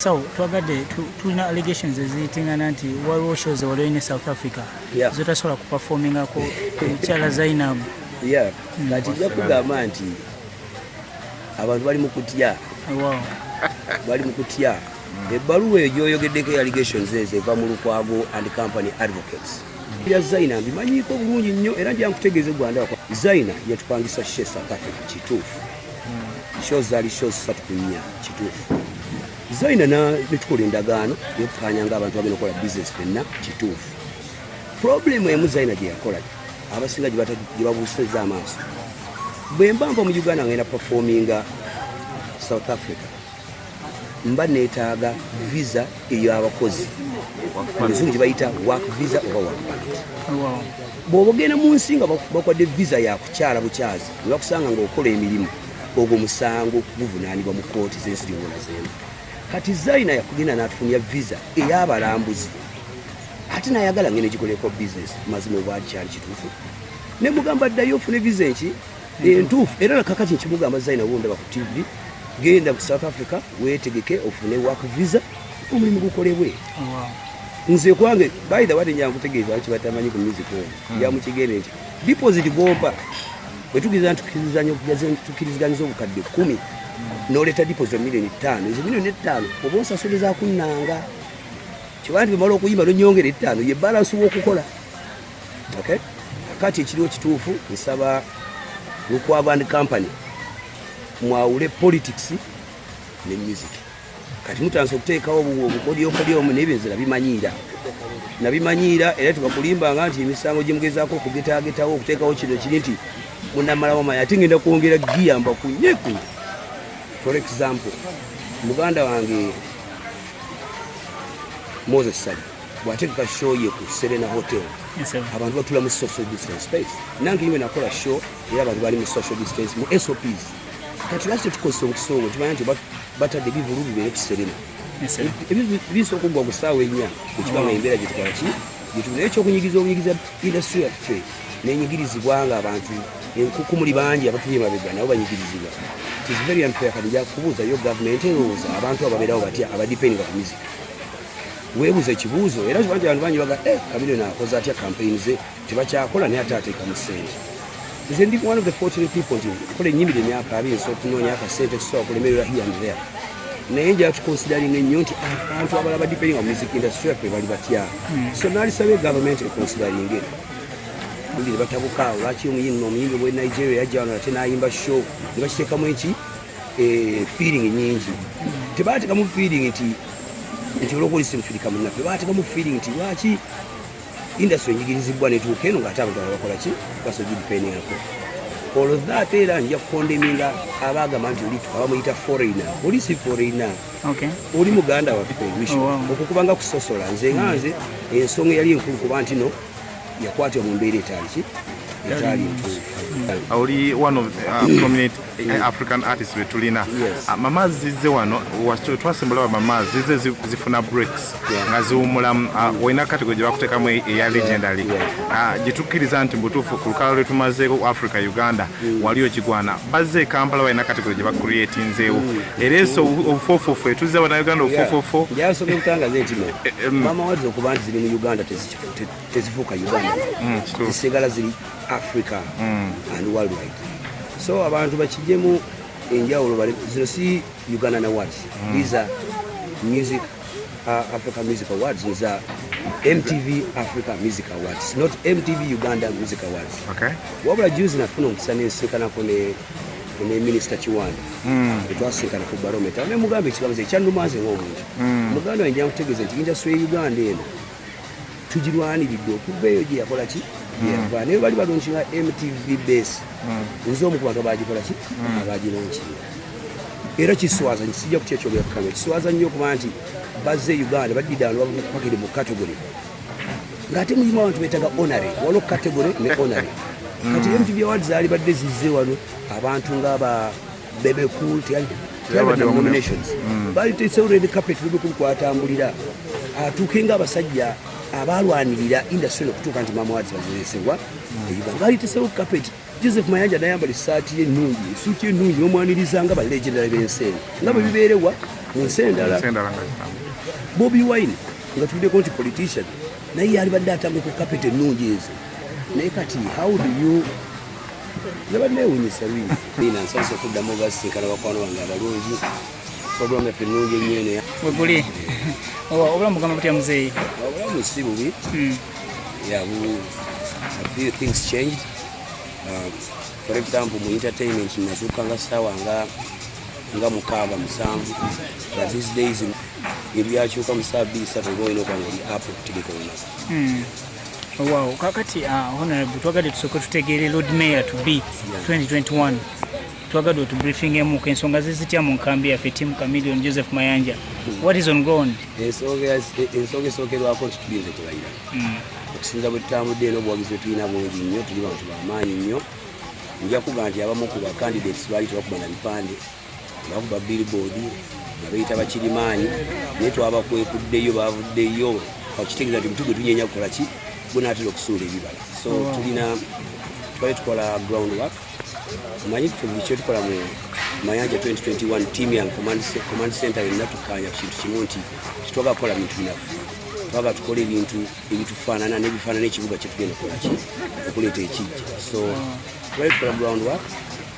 So, twagadde tulina allegations eziyitingana nti waliwo shows waliwo ne South Africa zotasobola kuperformingako mukyala Zainah. Kati nja kugamba nti abantu bali mu kutya bali mu kutya ebbaluwa eyo gyoyogeddeko allegations ezo eva mu Lukwago and Company Advocates. Ya Zainah mbimanyiiko bulungi nnyo era nja nkutegeeze gwanda Zainah yatupangisa she South Africa kituufu. Shows zaali shows 3 ku 4 kituufu. Zainah netukola endagaano yokukanyanga abantu bagenda okukola business fenna kituufu. Problem emu Zainah gye yakola abasinga gye babuusizza amaaso bwe mbamba mu Uganda ngenda performinga South Africa mba neetaaga visa ey'abakozi abazungu gye bayita work visa oba work permit. Bw'oba ogenda mu nsi nga bakwadde visa ya kukyala bukyazi ne bakusanga ng'okola emirimu ogwo musango guvunaanibwa mu kooti z'ensi gyonna z'emu. Kati Zainah yakugenda n'atufunira visa ey'abalambuzi ate n'ayagala ngene gikoleko business mazima obwali kyali kituufu ne mugamba ddayo ofune visa entuufu era nakakati nkimugamba Zainah wondaba ku TV genda ku South Africa weetegeke ofune work visa omulimu gukolebwe. Nze kwange by the way nyankutegeeza nti batamanyi ku music ya mu kigere nti deposit bomba bwe tukirizanyiza obukadde 10 n'oleta deposit milioni 5 ezo milioni 5 oba osasuliza kunnanga kibandi bamala okuyimba n'onyongera 5 ye balance w'okukola. Okay, kati ekiriwo kituufu nsaba Lukwago and Company mwawule politics ne music. Kati mutanso okuteekawo obukodyokodyomu n'ebinzira nabimanyiira era tubakulimbanga nti emisango gye mugezaako okugetaagetawo okuteekawo kino kiri nti munamalawo manya ate ngenda kwongera giyamba kunyeku. For example, muganda wange Moses Sali bw'ategeka show ye ku Serena Hotel abantu batula mu social distance space nange yime nakola show era abantu bali mu social distance mu SOPs. Kati lasi tukosa okusonga tumanya nti batadde bivulu bibere ku Serena ebiso okugwa ku ssaawa ennya ekibanga embeera gye tukola ki gituna ekyokunyigiza industry yaffe n'enyigirizibwa nga abantu enkukumuli bangi abatuli mabega nabo banyigirizibwa. It is very unfair kati nja kubuuza yo government erowooza abantu ababeerawo batya abadipendinga ku music weebuuza ekibuuzo era kibanti abantu bangi baga Chameleon akoze atya campaign ze tebakyakola naye ate ateeka mu ssente. Nze ndi one of the fortunate people nti kola ennyimira emyaka 2 nsobola okunoonya akasente kusobola kulemerera here and there naye nja tuconsidering ennyo nti abantu abalala badipendinga mu music industry yaffe bali batya. So naalisaba government econsidering it ndi batabuka lwaki omuyimbi bwe Nigeria yajja wano ate n'ayimba show ne bakiteekamu eki feeling nyingi tebateekamu feeling nti olwopolisi mufirika munnaffe bateekamu feeling nti lwaki industry enyigirizibwa netuuka eno ng'ate abantu abakola ki basogidipendingako. All of that era nja kukondeminga abaagamba nti abamuyita foreigner oli si foreigner oli muganda waffe okukubanga kusosola nze nganze ensonga yali enkulu kuba nti no yakwatibwa mu mbeera etali oli one of prominent African artists betulina Maamas zizze wano twasimbula Maamas zizze zifuna breaks nga ziwumulamu walina category gye bakuteekamu eya legendary gitukkiriza nti butuufu ku lukalala lwe tumazeeko Africa Uganda waliyo kigwana bazze Kampala walina category gye bakuriyetinzeewo era eso obufoofuufu etuzze Bannayuganda obufoofuufu njasobola okutangaza nti Mama wadde okuba nti ziri mu Uganda tezifuuka Uganda zisigala ziri Africa and worldwide. So abantu bakijemu enjawulo zino si Uganda Awards. These are music Africa Music Awards. These are MTV Africa Music Awards, not MTV Uganda Music Awards. Okay. Wabula juzi nafuna omukisa nensinkana ne Minister Kiwanda etwasinkana ku barometer ne mugambe ekigambo ekyandumaze ng'omuntu muganda wange njakutegeeza nti industry ya Uganda eno tugirwaniridde okuva eyo gye yakola ki naye bali balonkinga MTV base nze omu ku bantu abagikola ki abagironkinga era kiswaza sijja kutya kyogera ku kamera kiswaza nnyo okuba nti bazze Uganda baddidaano bakiri mu category ng'ate mulimu abantu beetaga honorary waliwo category ne honorary kati MTV Awards zaali badde zizze wano abantu ng'aba Bebe Cool teyali nominations bali teesewo red carpet Bebe Cool kwatambulira atuuke ng'abasajja abalwanirira industry okutuuka nti Maamas baziresebwa bali teesewo carpet Joseph Mayanja nayambala essaati y'ennungi, suuti y'ennungi n'omwaniriza nga ba legendary b'ensi nga bwe bibeerewa nsendala Bobi Wine nga tuliddeko nti politician naye yalibadde atambula ku kapeti ennungi ezo naye kati how do you yabadde ewunyisa lwini ina nsanso okuddamu basinkana bakwano bange abalungi programu yaffe ennungi ennyo eno weguli obulamu bugamba butya muzeeyi obulamu si bubi a few things changed for example mu entertainment natuuka nga ssaawa nga mukaaga musanvu but these days ebyakyuka mu ssaawa 2-3 olina okwanga oli apo okutegeka olunaku wow kakati honorable twagadde tusooke tutegeere Lord Mayor to be 2021 twagadde otubriefingemu ku ensonga zizitya mu nkambi yaffe timu Chameleon Joseph Mayanja what is on ground ensonga esookerwako nti tulinze kulayira okusinza bwe tutambudde eno obuwagizi bwe tulina bungi nnyo tuli bantu bamaanyi nnyo nja kuga nti abamu ku bacandidates baali tebakuba na bipande bakuba billboard nga bayita bakirimaanyi naye twabakwekuddeyo bavuddeyo kakitegeeza nti mutugwe tunyenya kukola ki gunaatera okusuula ebibala so twali tukola ground work manyi buli kyetukola mu Mayanja 2021 team yang command center yonna tukanya kintu kimu nti kitwaga kukola bintu binafu twaga tukole ebintu ebitufaanana n'ebifaanana ekibuga kyetugenda kukola ki okuleeta ekijja so twali tukola ground work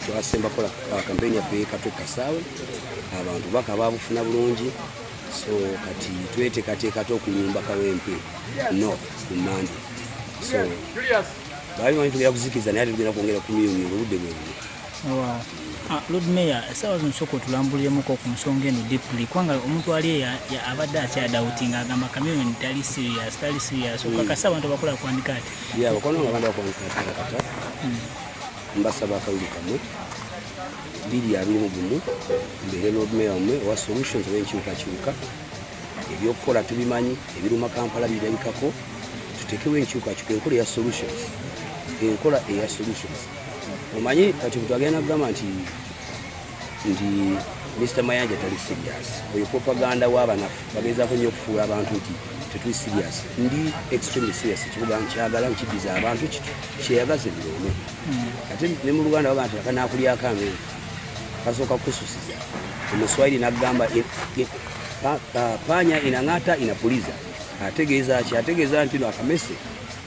twasemba kola kampeni yaffe katwe kasaawe abantu baka babufuna bulungi so kati tweteekateekate okunyumba Kawempe north ku Mandi so bali wantu tugenda kuzikiza naye tugenda kwongera ku miliyoni obudde bwe Lord Mayor essaawa zino sooka otulambuliremuko ku nsonga eno deeply kubanga omuntu ali abadde akyadawutinga agamba Chameleon tali serious okakasa abantu bakola kwandika ati bakola nga abantu bakwandika kata mbasaba akawuli kamwe 2021 mbeere Lord Mayor omwe owa solutions w'enkyukakyuka ebyokukola tubimanyi ebiruma Kampala birabikako tutekewo enkyukakyuka enkola eya solutions omanyi kati kutwagenda kugamba nti Mr. Mayanja tali serious oyo propaganda w'abanafu bagezaako nnyo okufuula abantu nti tetuli serious ndi extremely serious ekibuga nkyagala nkidiza abantu kyeyagaze birome ate ne mu Luganda baga nti akanaakulyako amenvu kasooka kususiza omuswahili nagamba panya inang'ata inapuliza ategeeza ki ategeeza nti no akamese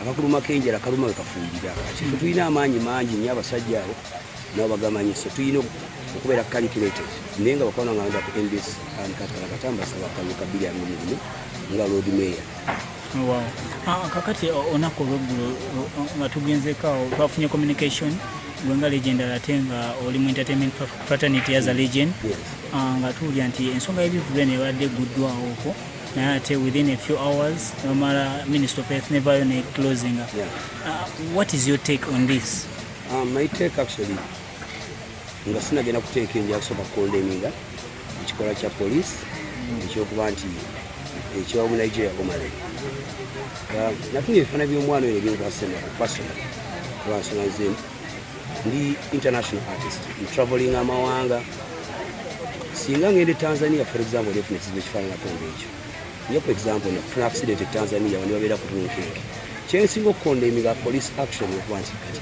akakuluma kenjera kaluma we kafuulira kifo tulina amaanyi mangi nnyo abasajja abo nabo bagamanyi so tulina okubeera calculated naye nga bakwano nga ku NBS katambasaba kaluka bilioni mulimu nga Lord Mayor kakati onako olweggulo nga tugenzekaawo twafunye communication gwenga legend ate nga oli mu entertainment fraternity as a legend nga tuwulira nti ensonga y'ebivule nebadde egguddwawo okwo naye ate within a few hours nomala Minister of Health never yone closing what is your take on this? My take actually nga sinagenda kuteeka enjala kusooka kukondemminga ekikola kya police ekyokuba nti ekyowa mu Nigeria Omah natunye ebifaana by'omwana oyo ebyokwasema personal lwansonga zemu ndi international artist traveling amawanga singa ngende Tanzania for example nefuna ekizibu ekifaananako ng'ekyo niyo for example nafuna accident e Tanzania bandi babeera ku tunkeeke kyensinga okukondemminga police action okuba nti kati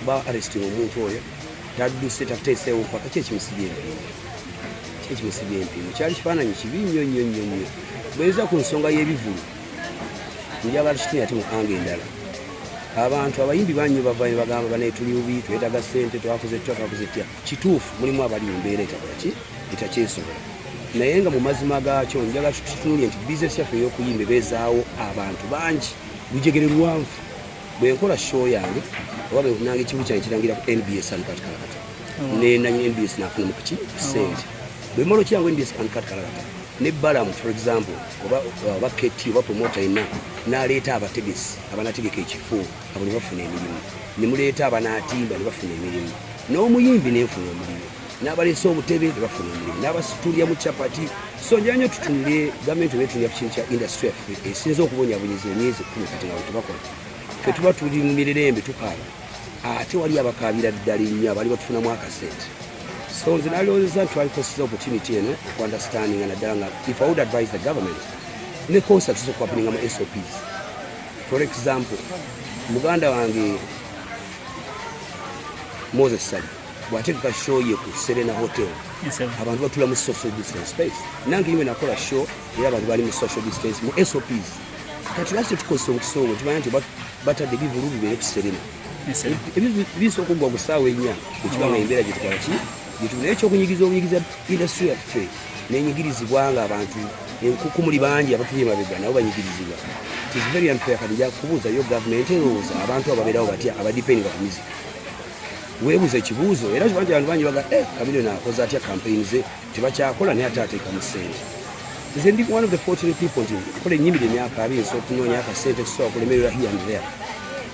ba arresting omuntu oyo tadduse takuteeseewo mpaka kyekimusibya empimo kyali kifaananyi kibi nnyo bweza ku nsonga y'ebivulu njagala tukitini ate mukanga endala abantu abayimbi bannyo bavayo bagamba banaye tuli bubi twetaaga ssente twakoze tya kituufu mulimu abali mu mbeera etakyesobola naye nga mu mazima gaakyo njagala tutunulye nti bizinesi yaffe ey'okuyimba ebeezaawo abantu bangi lujegere luwanvu bwe nkola show yange oba bwe nanga ekibu kyange kirangira ku NBS ankati kalakata nenanyi NBS nafuna mu kuki ssente bwe malo kyangu NBS ankati kalakata ne Balamu for example oba Keti oba promoter yenna n'aleeta abategesi abanategeka ekifo abo ne bafuna emirimu ne muleeta abanaatimba ne bafuna emirimu n'omuyimbi nenfuna omulimu n'abaleese obutebe ne bafuna emirimu n'abasitulya mu capati so njanyo tutunire gavumenti wetunira ku kintu kya industry yaffe esinza okubonyabonyeza emyezi 10 kati nga tebakola ffe tuba tuli mu mirerembe tukaaba ate wali abakaabira ddala nnyo abali batufunamu akasente so nze nalowoozezza nti twalikoseza opportunity eno okuunderstandinga naddala nga if I would advise the government ne concerts z'okuhappeninga mu SOPs for example muganda wange Moses Sali bw'ategeka show ye ku Serena Hotel abantu batula mu social distance space nange iwe nakola show era abantu bali mu social distance mu SOPs kati lasi tukosa okusonga tumanya nti batadde bivulu bibere ku Serena ebiso okugwa ku ssaawa ennya ekibanga embeera gye tukola ki naye ekyokunyigiza industry yaffe nenyigirizibwa nga abantu enkukumuli bangi abatuli emabega nabo banyigirizibwa. It is very unfair kati nja kubuuza yo gavumenti erowooza abantu ababeerawo batya abadipendinga ku music weebuuza ekibuuzo era kiba nti abantu bangi baga Chameleon akoze atya campaign ze tebakyakola naye ate ateeka mu ssente. Nze ndi one of the fortunate people nti nkola ennyimira emyaka 2 nsobola okunoonya akasente kusobola kulemerera here and there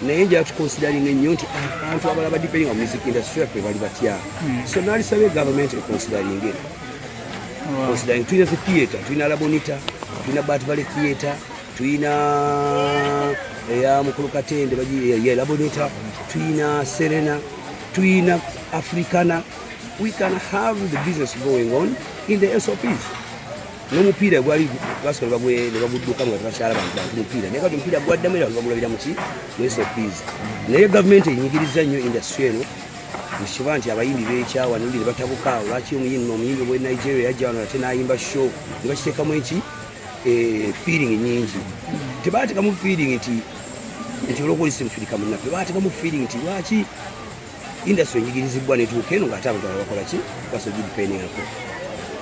naye njala tukonsideringa ennyo nti abantu abalala badipendinga mu music industry yaffe bali batya so naalisabye gavumenti ekonsideringe considering tulina zi theatre tulina Labonita tulina Bat Valley Theatre tulina eya Mukulu Katende bagiye Labonita tulina Serena tulina Africana. We can have the business going on in the SOPs. N'omupiira gwali basobola ne bagudduka nga tebakyala bantu mupiira naye kati omupiira gwaddamu era bagulabira mu SOPs naye gavumenti enyigiriza nnyo industry eno nkikiba nti abayimbi beekyawa nolire batabuka lwaki omuyimbi bwe Nigeria yajja wano ate n'ayimba show ne bakiteekamu eki feeling nyingi tebateekamu feeling nti olwokwolisa mufirika munnaffe bateekamu feeling nti lwaki industry enyigirizibwa netuuka eno ng'ate abantu abakola ki basogidipendingako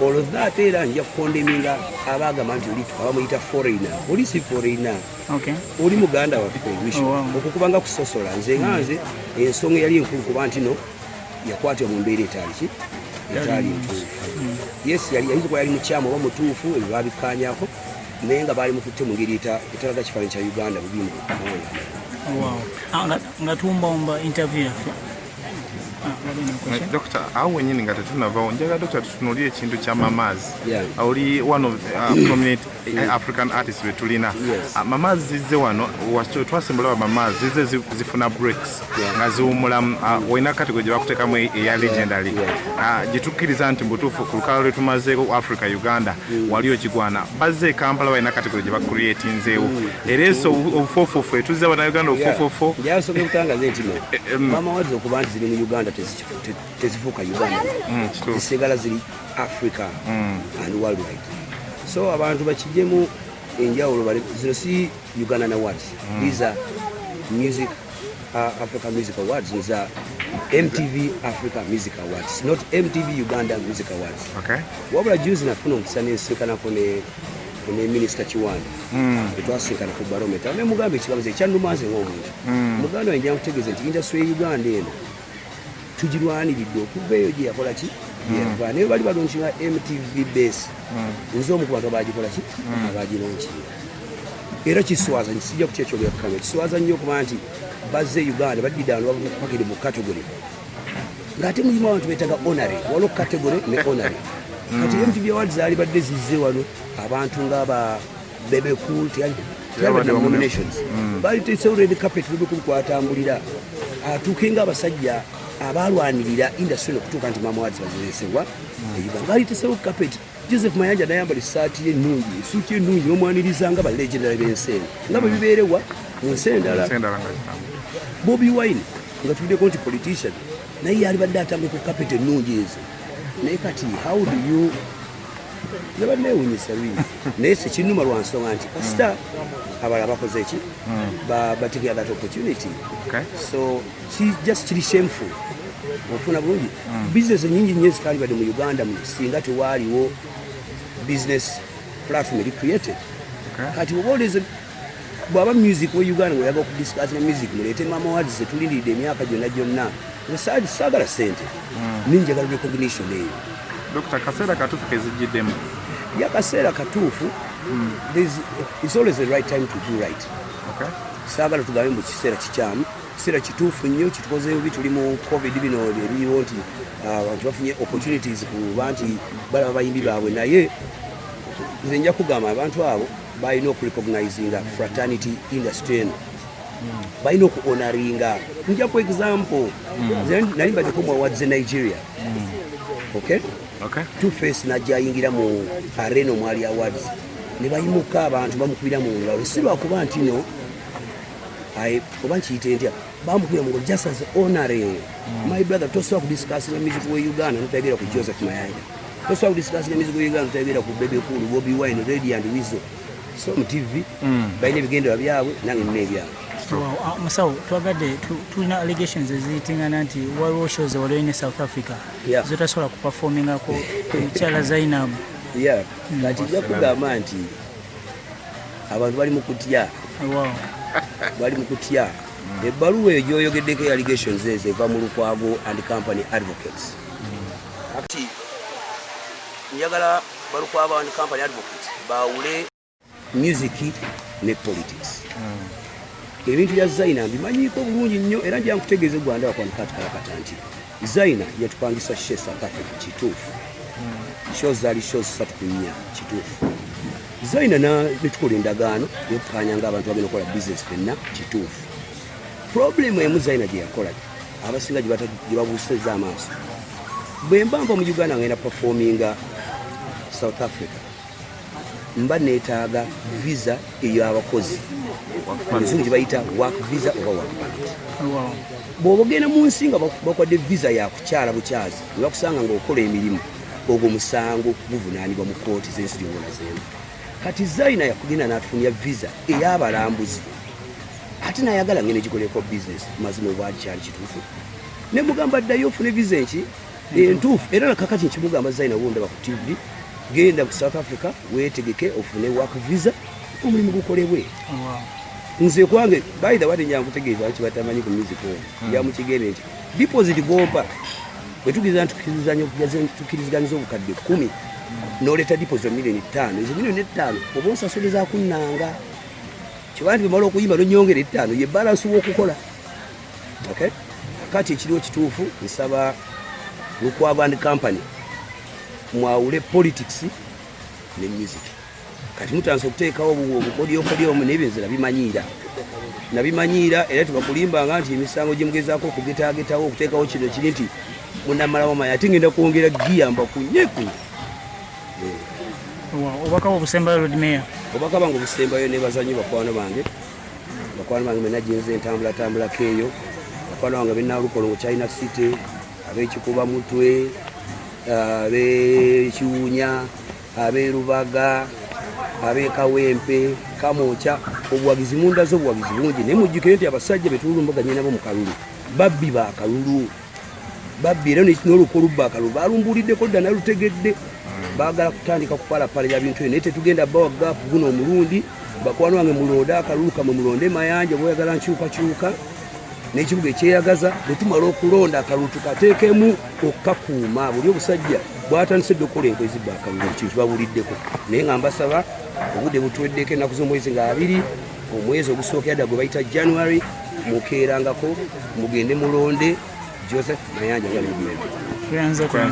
all of that era nja kukondeminga abagamba nti abamuyita foreigner oli si foreigner oli muganda waffe okukubanga kusosola nze nganze ensonga yali enkulu kuba nti no yakwatibwa mu mbeera etaali ntuufu yes yayinza kuba yali mukyamu oba mutuufu ebyo babikkaanyako naye nga baali mukutte mu ngeri etalaga kifaananyi kya Uganda bubimbi nga tumbomba interview yaffe Doctor, awo wenyini nga tetunavawo njaga Doctor tutunuulire ekintu kya Maamas. Oli one of prominent African artists betulina. Maamas zizze wano twasimbula Maamas zizze zifuna breaks nga ziwumula walina category gye bakuteekamu eya legendary gitukkiriza nti mbutuufu ku lukalala lwe tumazeeko Africa Uganda waliyo kigwana bazze Kampala walina category gye bakuriyetinzeewo era eso obufofofo etuzze Bannayuganda obufofofo njasobola okutangaza nti Maamas okuba nti ziri mu Uganda tezifuuka Uganda zisigala ziri Africa and worldwide so abantu bakijjemu enjawulo zino si Uganda Awards these are music Africa Music Awards these are MTV Africa Music Awards not MTV Uganda Music Awards wabula juzi nafuna omukisa nensikanako ne Minister Kiwanda etwasinkana ku barometer ne mugambe ekigambo ekyandumaze ng'omuntu muganda wange njakutegeeza nti industry ya Uganda eno tugirwaniridde okuva eyo gye yakola ki naye bali balonkinga MTV base nze omu ku bantu abagikola ki abagilonkinga era kiswaza sijja kutya ekyogera ku kamera kiswaza nnyo okuba nti bazze Uganda baddiddano bakiri mu category ng'ate mulimu abantu beetaga honorary waliwo category ne honorary kati MTV Awards zaali badde zizze wano abantu ng'aba Bebe Cool teyali nominations bali teesewo red carpet Bebe Cool kwatambulira atuuke ng'abasajja abalwanirira industry okutuuka nti Maamas bazizesebwa bali teesewo carpet Joseph Mayanja nayambala essaati ennungi esuuti ennungi n'omwaniriza nga balegendera b'enseene nga bwe bibeerewa mu nsi endala Bobi Wine nga tuliddeko nti politician naye yali badde atambula ku carpet ennungi ezo naye kati how do you never neewunyisa lwini naye tekinnuma lwa nsonga nti kasita abalala bakoze eki batikira that opportunity so just kiri shameful ofuna bulungi business nyingi nnyo ezitali badde mu Uganda singa tewaaliwo business platform eri created kati obaoleze bwaba music we Uganda ngaoyaga okudiscussina music muleete Maamas Awards zetulindiridde emyaka gyonna saagala sente ninjagala recognition eyo Dr. kaseera katuufu kezijjiddemu yakaseera katuufu it's always the right time to do right saagala tugambe mu kiseera kikyamu kiseera kituufu nnyo kitukozeewo bituli mu covid bino ebiriwo nti abantu bafunye opportunities kuba nti balaba bayimbi baabwe naye nze nja kugamba abantu abo balina okurecognizinga fraternity industry eno balina okuhonoringa nja ku example nali mbaddeko mu awards e Nigeria Two-Face najja ayingira mu arena omwali awards ne bayimuka abantu bamukubira mu ngalo si lwakuba nti no oba nkiyite ntya bamukubira mu just as honorary. My brother tosobola ku discuss the music wa Uganda notayogera ku Joseph Mayanja. Tosobola ku discuss the music wa Uganda notayogera ku Bebe Kulu, Bobby Wine, Ready and Weasel. So mu TV bayina ebigendera byabwe nange nina ebyabwe. Musawo twagadde tulina allegations eziyitingana nti waliwo shows waliwo ne South Africa zotasobola kuperformingako mukyala Zainah. Kati nja kugamba nti abantu bali mu kutya. Bali mu kutya. Ebbaluwa eyo gy'oyogeddeko allegations ezo eva mu Lukwago and Company Advocates. Kati njagala Balukwago and Company Advocates bawule music ne politics. Ebintu bya Zainah mbimanyiiko bulungi nnyo era nja nkutegeeze Gwanda wakwanakati kalakata nti Zainah yatupangisa she South Africa kituufu. Shows zaali shows 3 kituufu. Zainah netukola endagaano yokukaanyanga abantu bagenda okukola business fenna kituufu. Problem emu Zainah gye yakola abasinga gye babuusizza amaaso. Bwe mba mu Uganda ngenda performinga South Africa mba neetaaga visa ey'abakozi. Enzungu gye bayita work visa oba work permit. Bw'oba ogenda mu nsi nga bakwadde visa ya kukyala bukyazi ne bakusanga ng'okola emirimu ogwo musango guvunaanibwa mu kooti z'ensi gy'owola z'emu. Kati Zainah yakugenda n'atufunira visa ey'abalambuzi ate n'ayagala ngene gikoleko business mazima obwali kyali kituufu. Ne mugamba ddayo ofune visa entuufu era nakakati nkimugamba Zainah wondaba ku TV genda ku South Africa weetegeke ofune work visa omulimu gukolebwe. Nze kwange by the way njya nkutegeeza ki batamanyi ku music hall ya mukigere nti deposit bomba wetugiza tukirizganiza obukadde 10 n'oleta deposit milioni 5 ezo milioni 5 oba osasuliza kunnanga kibantu bimala okuyimba n'onyongera 5 ye balance w'okukola. Okay, kati ekiriwo kituufu nsaba Lukwago and Company mwawule politics ne music. Kati mutanso kuteekawo obukodyo n'ebinzira bimanyiira era tubakulimbanga nti emisango gye mugezaako okugetaagetawo okuteekawo kino kiri nti munamala wamanya ate ngenda kwongera giyamba kunyeku. Obaka obusembayo Lord Mayor. Obaka bange obusembayo ne bazanyi bakwano bange mena jinze entambula keeyo bakwano bange benna Lukolongo China City ab'Ekikuba Mutwe ab'Ekiwunya ab'Erubaga ab'Ekawempe Kamoocha obuwagizi munda z'obuwagizi bungi naye mujjukire nti abasajja betulumbaganye nabo mu kalulu babbi ba kalulu babbi era n'olukolu ba kalulu balumbuliddeko dda nalutegedde baagala kutandika kupalapala ya bintu naye tetugenda bawa gaapu guno omulundi bakwano wange mulonde akalulu kamwe mulonde mayanja bweyagala nkyukakyuka n'ekibuga ekyeyagaza bwe tumala okulonda akalulu tukateekemu okukakuuma buli obusajja bwatandise dde okukola enkwezi bba akalulu kintu babuliddeko naye nga mbasaba obudde butuweddeko ennaku z'omwezi nga 2 omwezi ogusookera dda gwe bayita January mukeerangako mugende mulonde Joseph Mayanja.